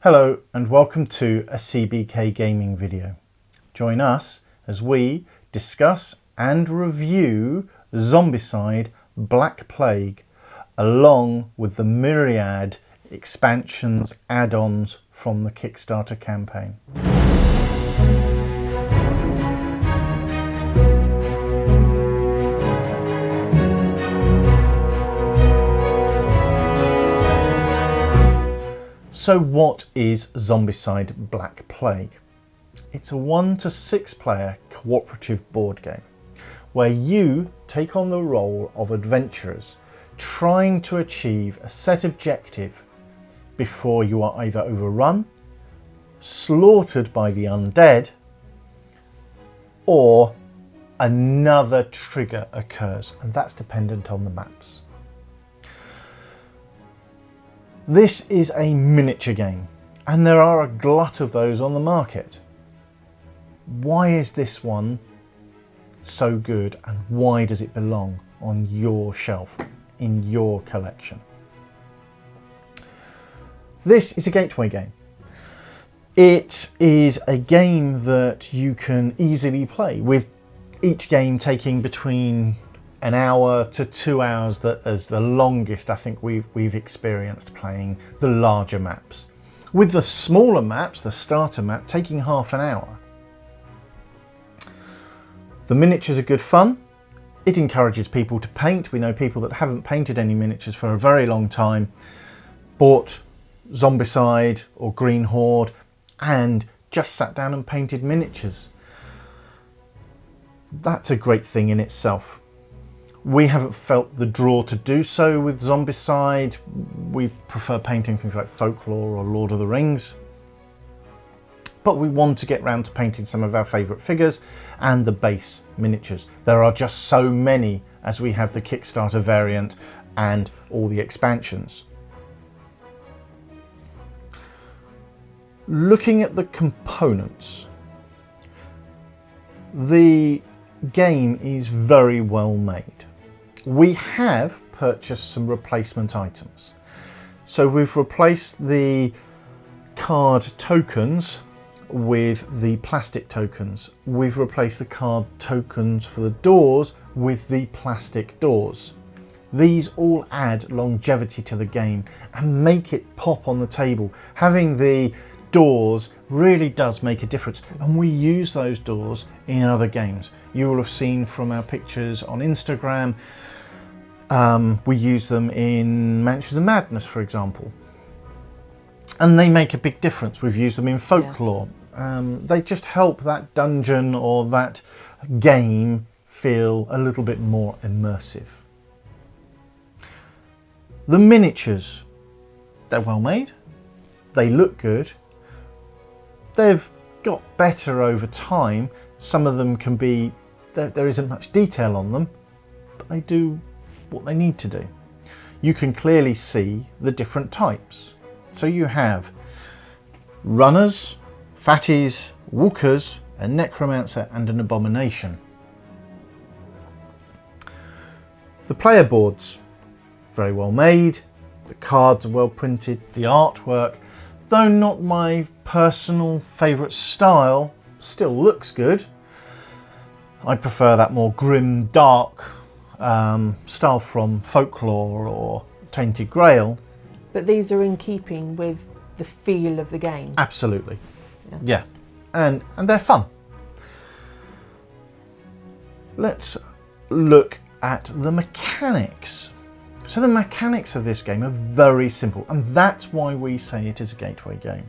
Hello and welcome to a CBK gaming video. Join us as we discuss and review Zombicide Black Plague along with the myriad expansions, add-ons from the Kickstarter campaign. So what is Zombicide Black Plague? It's a 1 to 6 player cooperative board game where you take on the role of adventurers trying to achieve a set objective before you are either overrun, slaughtered by the undead, or another trigger occurs, and that's dependent on the maps. This is a miniature game, and there are a glut of those on the market. Why is this one so good, and why does it belong on your shelf, in your collection? This is a gateway game. It is a game that you can easily play, with each game taking between an hour to 2 hours, that is the longest I think we've experienced playing the larger maps. With the smaller maps, the starter map, taking half an hour. The miniatures are good fun. It encourages people to paint. We know people that haven't painted any miniatures for a very long time, bought Zombicide or Green Horde and just sat down and painted miniatures. That's a great thing in itself. We haven't felt the draw to do so with Zombicide. We prefer painting things like Folklore or Lord of the Rings. But we want to get round to painting some of our favourite figures and the base miniatures. There are just so many as we have the Kickstarter variant and all the expansions. Looking at the components, the game is very well made. We have purchased some replacement items. So we've replaced the card tokens with the plastic tokens. We've replaced the card tokens for the doors with the plastic doors. These all add longevity to the game and make it pop on the table. Having the doors really does make a difference, and we use those doors in other games. You will have seen from our pictures on Instagram, we use them in Mansions of Madness, for example, and they make a big difference. We've used them in Folklore. They just help that dungeon or that game feel a little bit more immersive. The miniatures, they're well made, they look good, they've got better over time. Some of them can be, there isn't much detail on them, but they do what they need to do. You can clearly see the different types. So you have runners, fatties, walkers, a necromancer and an abomination. The player boards, very well made, the cards are well printed, the artwork, though not my personal favourite style, still looks good. I prefer that more grim, dark style from Folklore or Tainted Grail. But these are in keeping with the feel of the game. Absolutely, yeah. And they're fun. Let's look at the mechanics. So the mechanics of this game are very simple, and that's why we say it is a gateway game.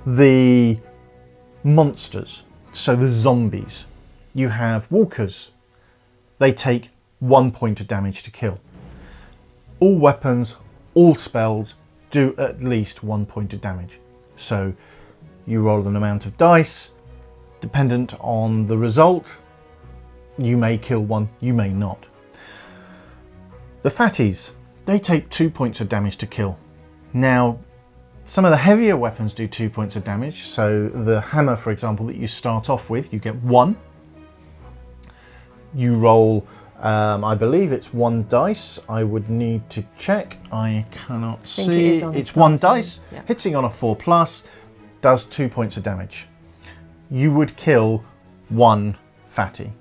The monsters, so the zombies, you have walkers. They take 1 point of damage to kill. All weapons, all spells do at least 1 point of damage. So you roll an amount of dice, dependent on the result, you may kill one, you may not. The fatties, they take 2 points of damage to kill. Now, some of the heavier weapons do 2 points of damage. So the hammer, for example, that you start off with, you get 1. You roll I believe it's 1 dice. I would need to check. I cannot think see. it is on the It's 1 starting, dice. yeah. Hitting on a 4+, does 2 points of damage. You would kill 1 fatty.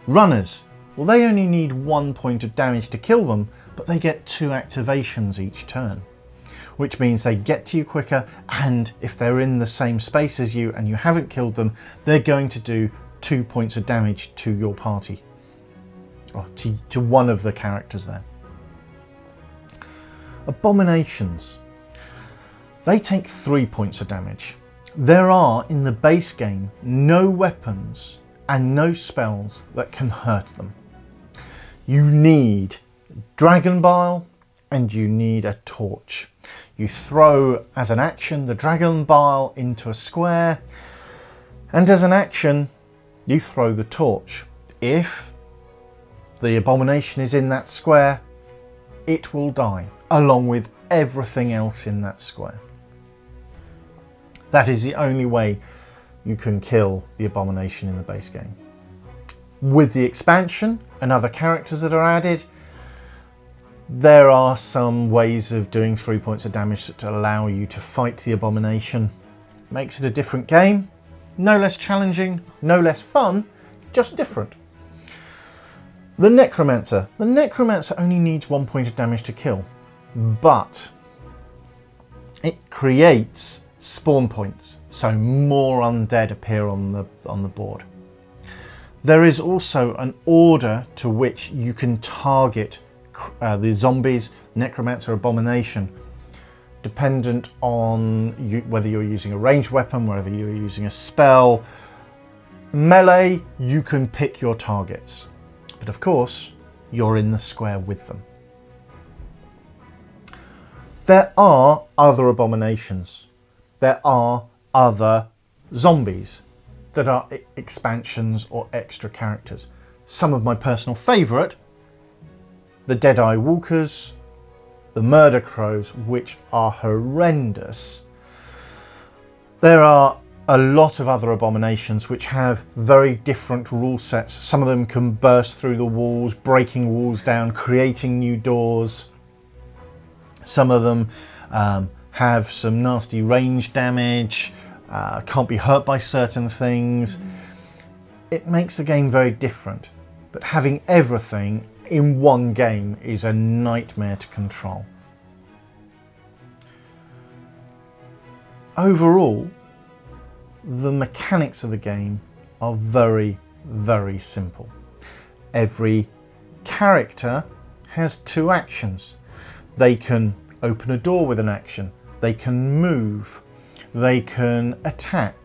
Runners, well, they only need 1 point of damage to kill them, but they get 2 activations each turn, which means they get to you quicker, and if they're in the same space as you and you haven't killed them, they're going to do 2 points of damage to your party, or to one of the characters there. Abominations, they take 3 points of damage. There are, in the base game, no weapons and no spells that can hurt them. You need Dragon Bile and you need a torch. You throw, as an action, the Dragon Bile into a square, and as an action, you throw the torch. If the abomination is in that square, it will die, along with everything else in that square. That is the only way you can kill the abomination in the base game. With the expansion and other characters that are added, there are some ways of doing 3 points of damage that allow you to fight the abomination. Makes it a different game. No less challenging, no less fun, just different. The Necromancer. The Necromancer only needs 1 point of damage to kill, but it creates spawn points, so more undead appear on the board. There is also an order to which you can target the zombies, Necromancer, Abomination, dependent on whether you're using a ranged weapon, whether you're using a spell. Melee, you can pick your targets, but of course you're in the square with them. There are other abominations. There are other zombies that are expansions or extra characters. Some of my personal favourite, the Deadeye Walkers, the Murder Crows, which are horrendous. There are a lot of other abominations which have very different rule sets. Some of them can burst through the walls, breaking walls down, creating new doors. Some of them have some nasty range damage, can't be hurt by certain things. It makes the game very different, but having everything in one game is a nightmare to control. Overall, the mechanics of the game are very, very simple. Every character has 2 actions. They can open a door with an action, they can move, they can attack,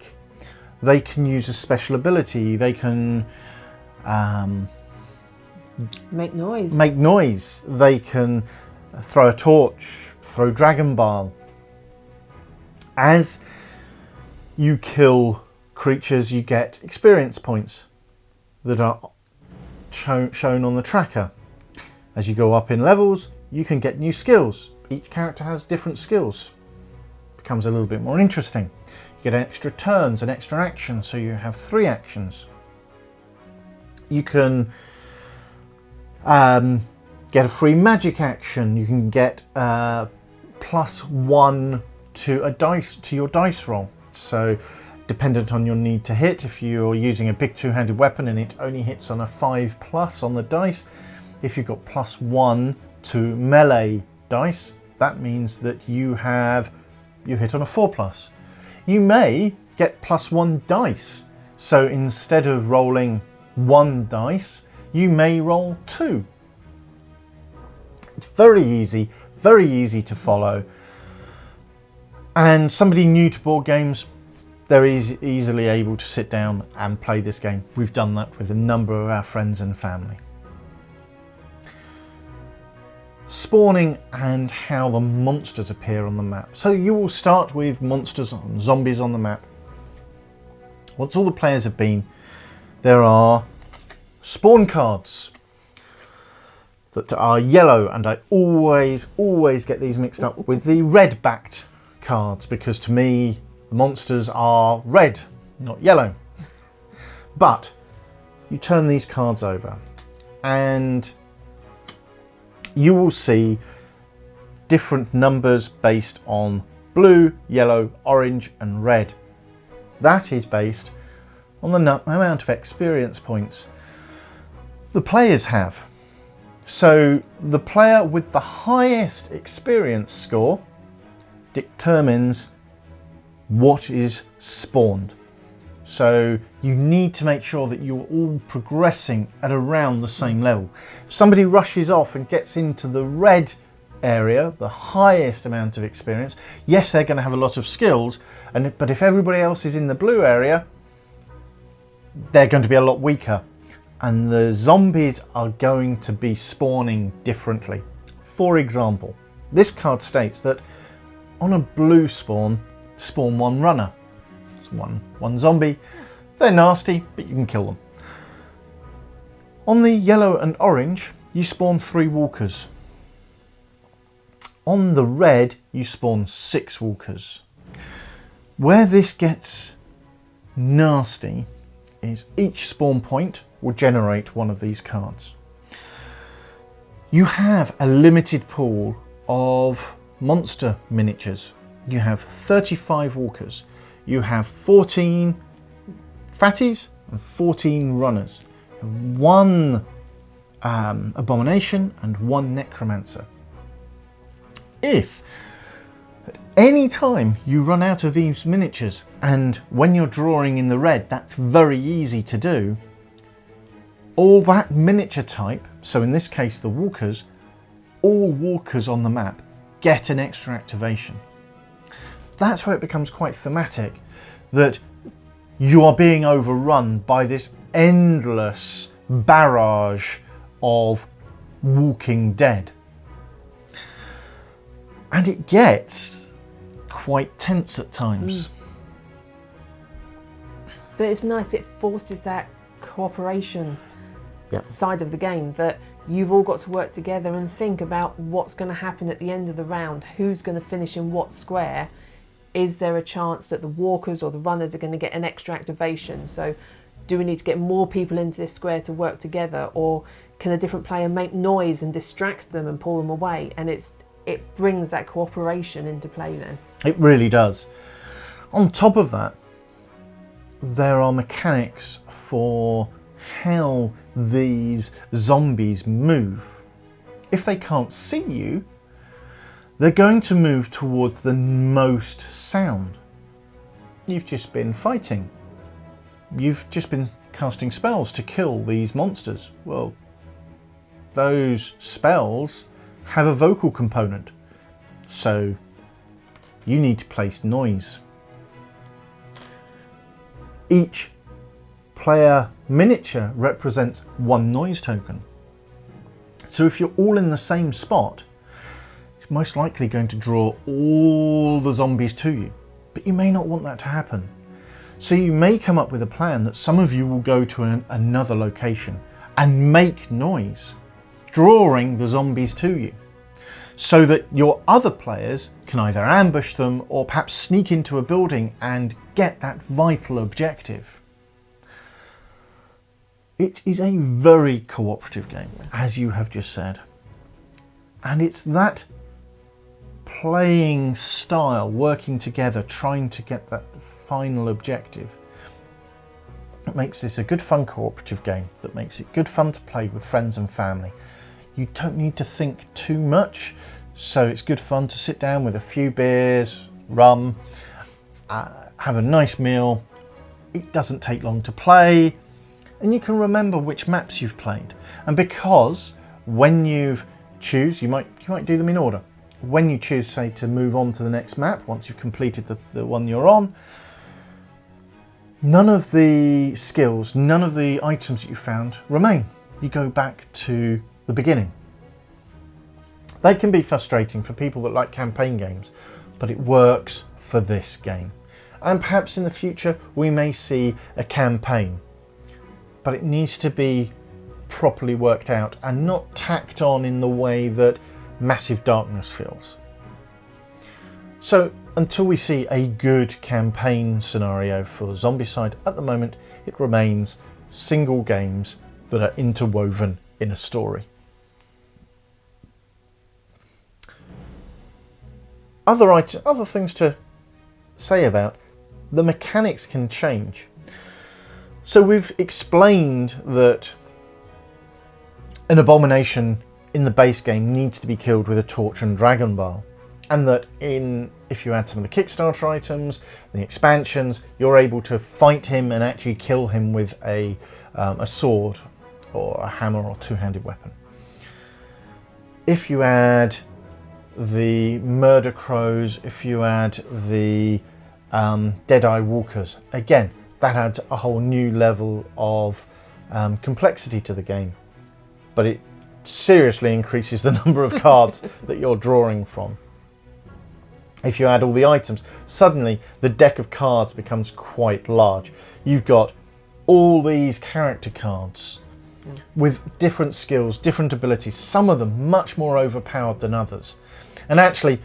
they can use a special ability, they can Make noise. They can throw a torch, throw Dragon Bile. As you kill creatures, you get experience points that are shown on the tracker. As you go up in levels, you can get new skills. Each character has different skills. Becomes a little bit more interesting. You get extra turns and extra actions, so you have 3 actions. You can get a free magic action. You can get +1 to your dice roll. So dependent on your need to hit, if you're using a big 2-handed weapon and it only hits on a 5+ on the dice, if you've got +1 to melee dice, that means that you hit on a 4+. You may get +1 dice. So instead of rolling 1 dice, you may roll 2. It's very easy to follow. And somebody new to board games, they're easily able to sit down and play this game. We've done that with a number of our friends and family. Spawning and how the monsters appear on the map. So you will start with monsters and zombies on the map. Once all the players have been, there are spawn cards that are yellow, and I always get these mixed up with the red backed cards, because to me the monsters are red, not yellow. But you turn these cards over and you will see different numbers based on blue, yellow, orange and red. That is based on the amount of experience points the players have. So the player with the highest experience score determines what is spawned. So you need to make sure that you're all progressing at around the same level. If somebody rushes off and gets into the red area, the highest amount of experience, yes, they're going to have a lot of skills, but if everybody else is in the blue area, they're going to be a lot weaker. And the zombies are going to be spawning differently. For example, this card states that on a blue spawn one runner. It's one zombie. They're nasty, but you can kill them. On the yellow and orange, you spawn 3 walkers. On the red, you spawn 6 walkers. Where this gets nasty is each spawn point will generate one of these cards. You have a limited pool of monster miniatures. You have 35 walkers. You have 14 fatties and 14 runners. 1 abomination and 1 necromancer. If at any time you run out of these miniatures, and when you're drawing in the red, that's very easy to do, all that miniature type, so in this case the walkers, all walkers on the map get an extra activation. That's where it becomes quite thematic, that you are being overrun by this endless barrage of walking dead. And it gets quite tense at times. But it's nice, it forces that cooperation side of the game, that you've all got to work together and think about what's going to happen at the end of the round, who's going to finish in what square. Is there a chance that the walkers or the runners are going to get an extra activation? So do we need to get more people into this square to work together, or can a different player make noise and distract them and pull them away? And it brings that cooperation into play then. It really does. On top of that, there are mechanics for how these zombies move. If they can't see you, they're going to move towards the most sound. You've just been fighting. You've just been casting spells to kill these monsters. Well, those spells have a vocal component, so you need to place noise. Each player miniature represents 1 noise token. So if you're all in the same spot, it's most likely going to draw all the zombies to you. But you may not want that to happen. So you may come up with a plan that some of you will go to another location and make noise, drawing the zombies to you, so that your other players can either ambush them or perhaps sneak into a building and get that vital objective. It is a very cooperative game, as you have just said. And it's that playing style, working together, trying to get that final objective, that makes this a good fun cooperative game, that makes it good fun to play with friends and family. You don't need to think too much, so it's good fun to sit down with a few beers, rum, have a nice meal. It doesn't take long to play, and you can remember which maps you've played. And because when you choose, you might do them in order. When you choose, say, to move on to the next map, once you've completed the one you're on, none of the skills, none of the items that you found remain. You go back to the beginning. They can be frustrating for people that like campaign games, but it works for this game. And perhaps in the future we may see a campaign, but it needs to be properly worked out and not tacked on in the way that Massive Darkness feels. So until we see a good campaign scenario for Zombicide, at the moment it remains single games that are interwoven in a story. Other things to say about the mechanics can change. So we've explained that an abomination in the base game needs to be killed with a torch and dragon bar, and that if you add some of the Kickstarter items, the expansions, you're able to fight him and actually kill him with a sword or a hammer or two-handed weapon. If you add the murder crows, if you add the dead-eye walkers, again, that adds a whole new level of complexity to the game, but it seriously increases the number of cards that you're drawing from. If you add all the items, suddenly the deck of cards becomes quite large. You've got all these character cards with different skills, different abilities, some of them much more overpowered than others, and actually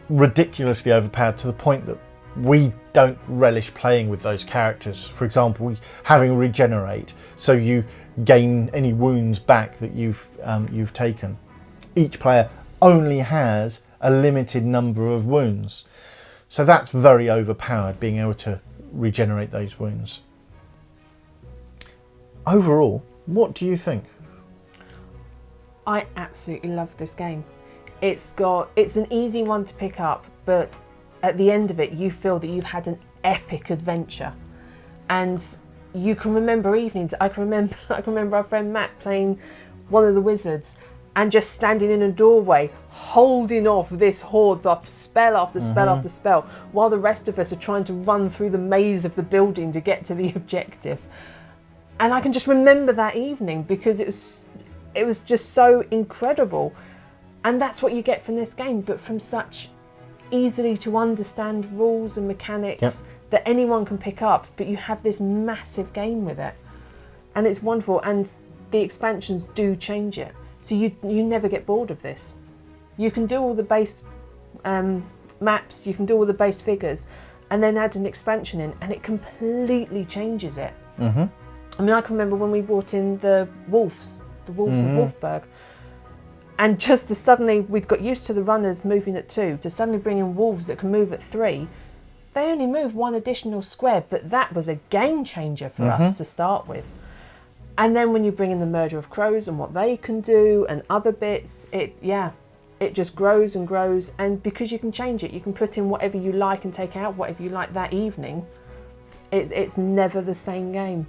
ridiculously overpowered to the point that we don't relish playing with those characters. For example, having regenerate, so you gain any wounds back that you've taken. Each player only has a limited number of wounds, so that's very overpowered, being able to regenerate those wounds. Overall, what do you think? I absolutely love this game. It's an easy one to pick up, but at the end of it you feel that you've had an epic adventure, and you can remember evenings. I can remember our friend Matt playing one of the wizards and just standing in a doorway holding off this horde of spell after spell after spell, while the rest of us are trying to run through the maze of the building to get to the objective. And I can just remember that evening because it was just so incredible. And that's what you get from this game, but from such easily to understand rules and mechanics that anyone can pick up, but you have this massive game with it. And it's wonderful, and the expansions do change it. So you never get bored of this. You can do all the base maps, you can do all the base figures, and then add an expansion in, and it completely changes it. I mean, I can remember when we brought in the wolves of Wolfburg, and just to suddenly, we'd got used to the runners moving at 2, to suddenly bring in wolves that can move at 3. They only move 1 additional square, but that was a game changer for us to start with. And then when you bring in the murder of crows and what they can do and other bits, it just grows and grows. And because you can change it, you can put in whatever you like and take out whatever you like that evening. It's never the same game.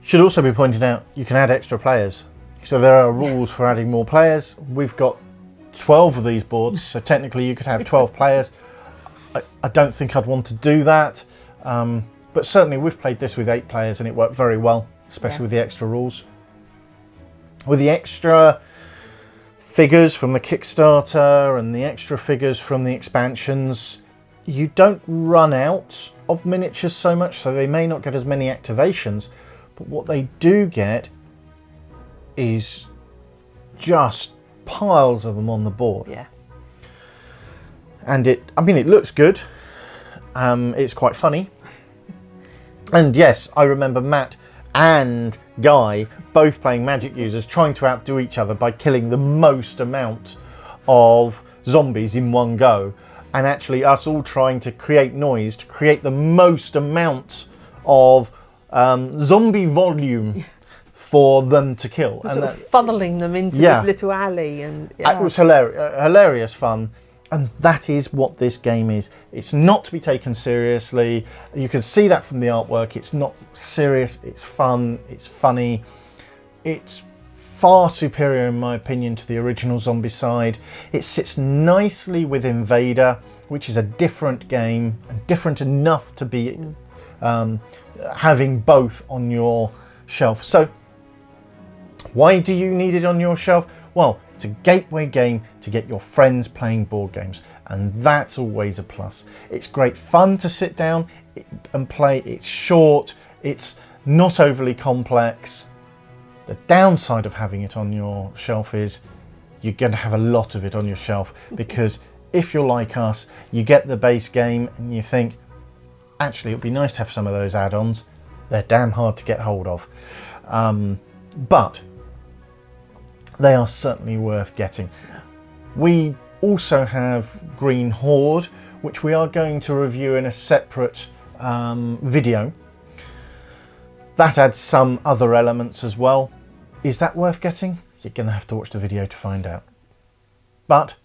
Should also be pointed out, you can add extra players. So there are rules for adding more players. We've got 12 of these boards, so technically you could have 12 players. I don't think I'd want to do that, but certainly we've played this with 8 players and it worked very well, especially with the extra rules. With the extra figures from the Kickstarter and the extra figures from the expansions, you don't run out of miniatures so much, so they may not get as many activations, but what they do get is just piles of them on the board. Yeah. And it looks good. It's quite funny. And yes, I remember Matt and Guy both playing magic users, trying to outdo each other by killing the most amount of zombies in one go. And actually us all trying to create noise to create the most amount of zombie volume for them to kill, and sort of funneling them into this little alley, and it was hilarious fun. And that is what this game is. It's not to be taken seriously. You can see that from the artwork. It's not serious. It's fun. It's funny. It's far superior, in my opinion, to the original Zombicide. It sits nicely with Invader, which is a different game and different enough to be having both on your shelf. So why do you need it on your shelf? Well, it's a gateway game to get your friends playing board games, and that's always a plus. It's great fun to sit down and play. It's short, it's not overly complex. The downside of having it on your shelf is you're going to have a lot of it on your shelf, because if you're like us, you get the base game and you think, actually, it'd be nice to have some of those add-ons. They're damn hard to get hold of. but they are certainly worth getting. We also have Green Horde, which we are going to review in a separate video. That adds some other elements as well. Is that worth getting? You're going to have to watch the video to find out. But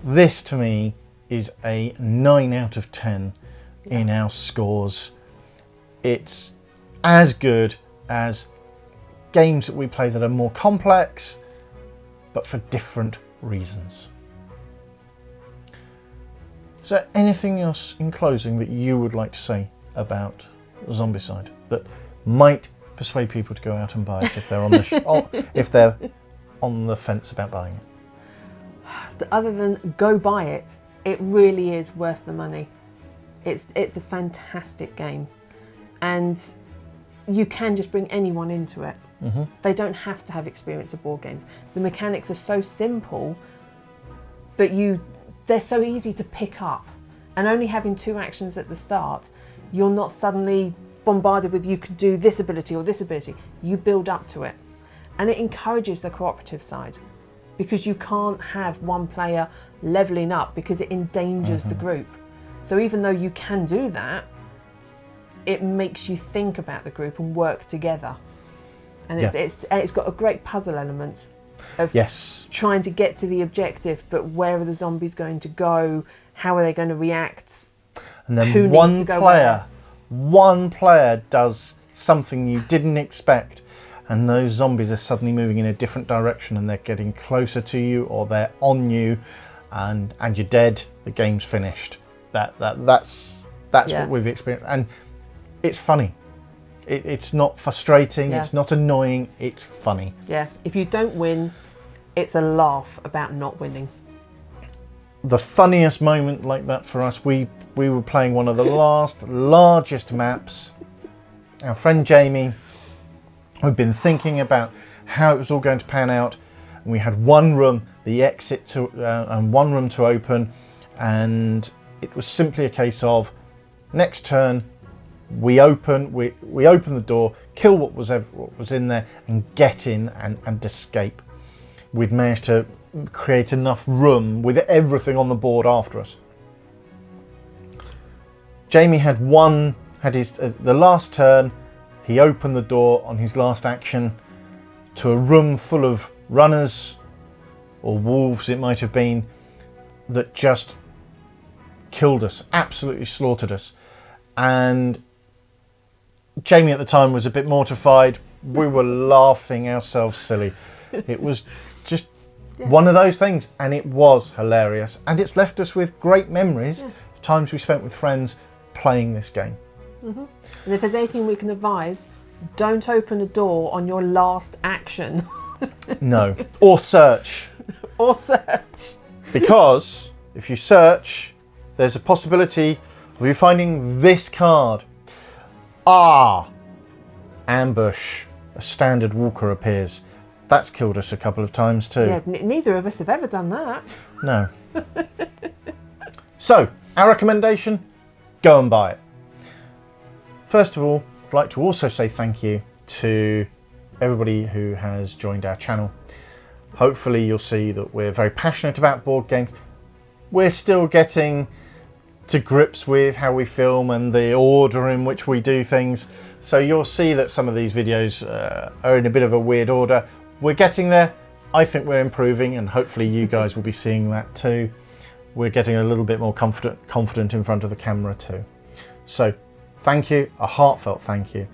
this to me is a 9 out of 10 in our scores. It's as good as games that we play that are more complex, but for different reasons. Is there anything else in closing that you would like to say about Zombicide that might persuade people to go out and buy it if they're on the if they're on the fence about buying it? Other than go buy it, it really is worth the money. It's a fantastic game, and you can just bring anyone into it. Mm-hmm. They don't have to have experience of board games. The mechanics are so simple, but they're so easy to pick up. And only having 2 actions at the start, you're not suddenly bombarded with you could do this ability or this ability. You build up to it. And it encourages the cooperative side, because you can't have one player leveling up because it endangers the group. So even though you can do that, it makes you think about the group and work together. And it's got a great puzzle element of trying to get to the objective, but where are the zombies going to go? How are they going to react? And then one player does something you didn't expect, and those zombies are suddenly moving in a different direction, and they're getting closer to you, or they're on you, and you're dead. The game's finished. That's what we've experienced, and it's funny. It's not frustrating. It's not annoying. It's funny. Yeah. If you don't win, it's a laugh about not winning. The funniest moment like that for us, we were playing one of the largest maps. Our friend Jamie, we'd been thinking about how it was all going to pan out, and we had one room, the exit to, and one room to open, and it was simply a case of next turn we open the door, kill what was in there, and get in and escape. We'd managed to create enough room with everything on the board after us. Jamie had his the last turn. He opened the door on his last action to a room full of runners or wolves, it might have been, that just killed us, absolutely slaughtered us. And Jamie at the time was a bit mortified. We were laughing ourselves silly. It was just one of those things, and it was hilarious. And it's left us with great memories of times we spent with friends playing this game. Mm-hmm. And if there's anything we can advise, don't open a door on your last action. No. Or search. Or search. Because if you search, there's a possibility of you finding this card. Ambush. A standard walker appears. That's killed us a couple of times too. Yeah, neither of us have ever done that. No. So, our recommendation, go and buy it. First of all, I'd like to also say thank you to everybody who has joined our channel. Hopefully you'll see that we're very passionate about board games. We're still getting to grips with how we film and the order in which we do things. So you'll see that some of these videos are in a bit of a weird order. We're getting there. I think we're improving, and hopefully you guys will be seeing that too. We're getting a little bit more confident in front of the camera too. So thank you, a heartfelt thank you.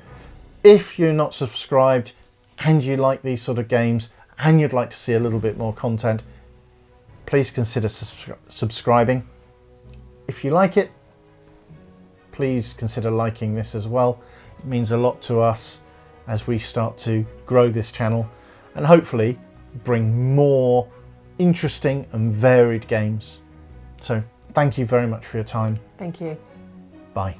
If you're not subscribed and you like these sort of games and you'd like to see a little bit more content, please consider subscribing. If you like it, please consider liking this as well. It means a lot to us as we start to grow this channel and hopefully bring more interesting and varied games. So thank you very much for your time. Thank you. Bye.